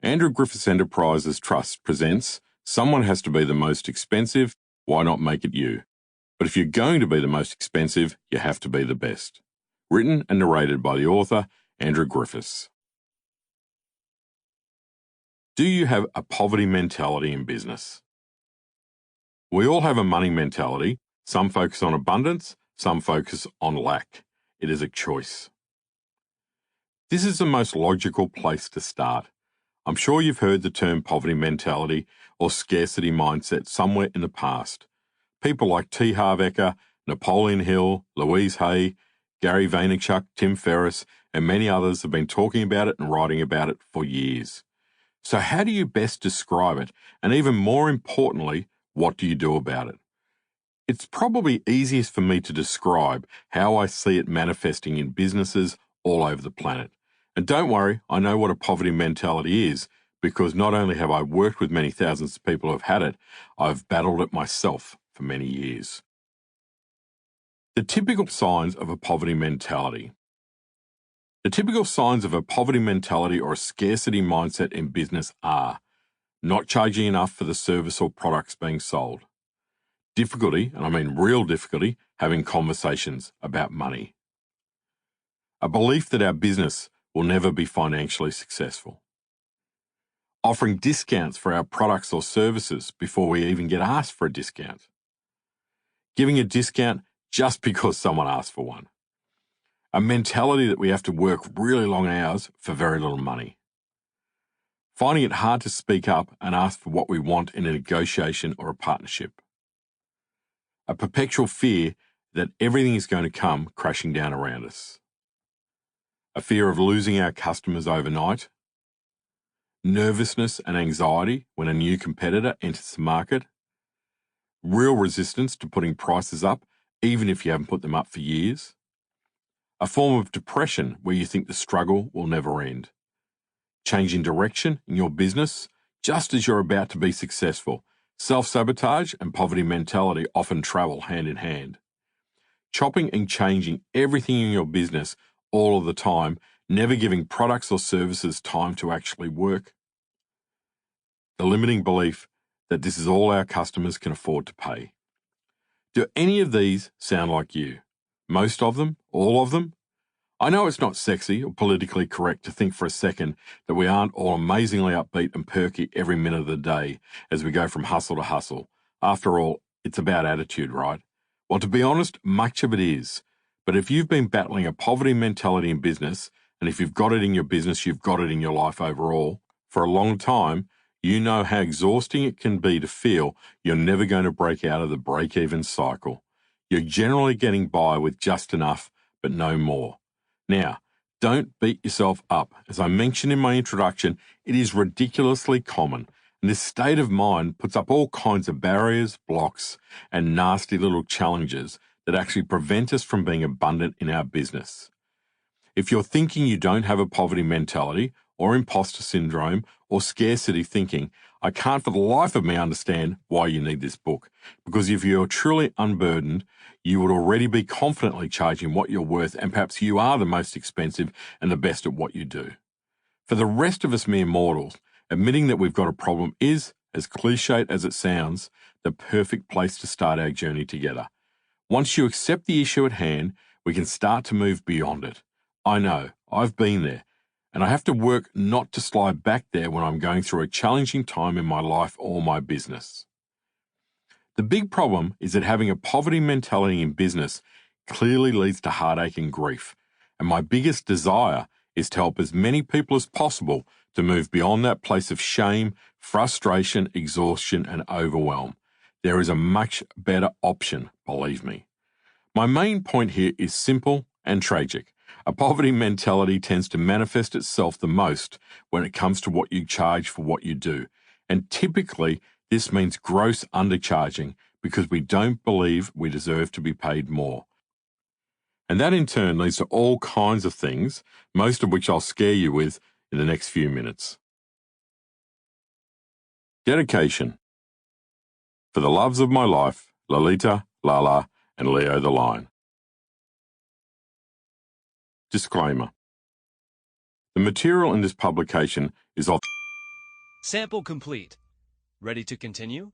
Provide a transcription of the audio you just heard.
Andrew Griffiths Enterprises Trust presents Someone Has to Be the Most Expensive, Why Not Make It You? But if you're going to be the most expensive, you have to be the best. Written and narrated by the author, Andrew Griffiths. Do you have a poverty mentality in business? We all have a money mentality. Some focus on abundance, some focus on lack. It is a choice. This is the most logical place to start. I'm sure you've heard the term poverty mentality or scarcity mindset somewhere in the past. People like T. Harv Eker, Napoleon Hill, Louise Hay, Gary Vaynerchuk, Tim Ferriss, and many others have been talking about it and writing about it for years. So how do you best describe it? And even more importantly, what do you do about it? It's probably easiest for me to describe how I see it manifesting in businesses all over the planet. And don't worry, I know what a poverty mentality is, because not only have I worked with many thousands of people who have had it, I've battled it myself for many years. The typical signs of a poverty mentality. The typical signs of a poverty mentality or a scarcity mindset in business are not charging enough for the service or products being sold, difficulty, and I mean real difficulty, having conversations about money, a belief that our business will never be financially successful, offering discounts for our products or services before we even get asked for a discount, giving a discount just because someone asked for one, a mentality that we have to work really long hours for very little money, finding it hard to speak up and ask for what we want in a negotiation or a partnership, a perpetual fear that everything is going to come crashing down around us, a fear of losing our customers overnight, nervousness and anxiety when a new competitor enters the market, real resistance to putting prices up even if you haven't put them up for years, a form of depression where you think the struggle will never end, changing direction in your business just as you're about to be successful. Self-sabotage and poverty mentality often travel hand in hand. Chopping and changing everything in your business all of the time, never giving products or services time to actually work. The limiting belief that this is all our customers can afford to pay. Do any of these sound like you? Most of them? All of them? I know it's not sexy or politically correct to think for a second that we aren't all amazingly upbeat and perky every minute of the day as we go from hustle to hustle. After all, it's about attitude, right? Well, to be honest, much of it is. But if you've been battling a poverty mentality in business, and if you've got it in your business, you've got it in your life overall, for a long time, you know how exhausting it can be to feel you're never going to break out of the break-even cycle. You're generally getting by with just enough, but no more. Now, don't beat yourself up. As I mentioned in my introduction, it is ridiculously common, and this state of mind puts up all kinds of barriers, blocks, and nasty little challenges that actually prevent us from being abundant in our business. If you're thinking you don't have a poverty mentality, or imposter syndrome, or scarcity thinking, I can't for the life of me understand why you need this book, because if you're truly unburdened, you would already be confidently charging what you're worth, and perhaps you are the most expensive and the best at what you do. For the rest of us mere mortals, admitting that we've got a problem is, as cliched as it sounds, the perfect place to start our journey together. Once you accept the issue at hand, we can start to move beyond it. I know, I've been there, and I have to work not to slide back there when I'm going through a challenging time in my life or my business. The big problem is that having a poverty mentality in business clearly leads to heartache and grief, and my biggest desire is to help as many people as possible to move beyond that place of shame, frustration, exhaustion, and overwhelm. There is a much better option, believe me. My main point here is simple and tragic. A poverty mentality tends to manifest itself the most when it comes to what you charge for what you do. And typically, this means gross undercharging because we don't believe we deserve to be paid more. And that in turn leads to all kinds of things, most of which I'll scare you with in the next few minutes. Dedication. For the loves of my life, Lolita, Lala, and Leo the Lion. Disclaimer. The material in this publication is Sample complete. Ready to continue?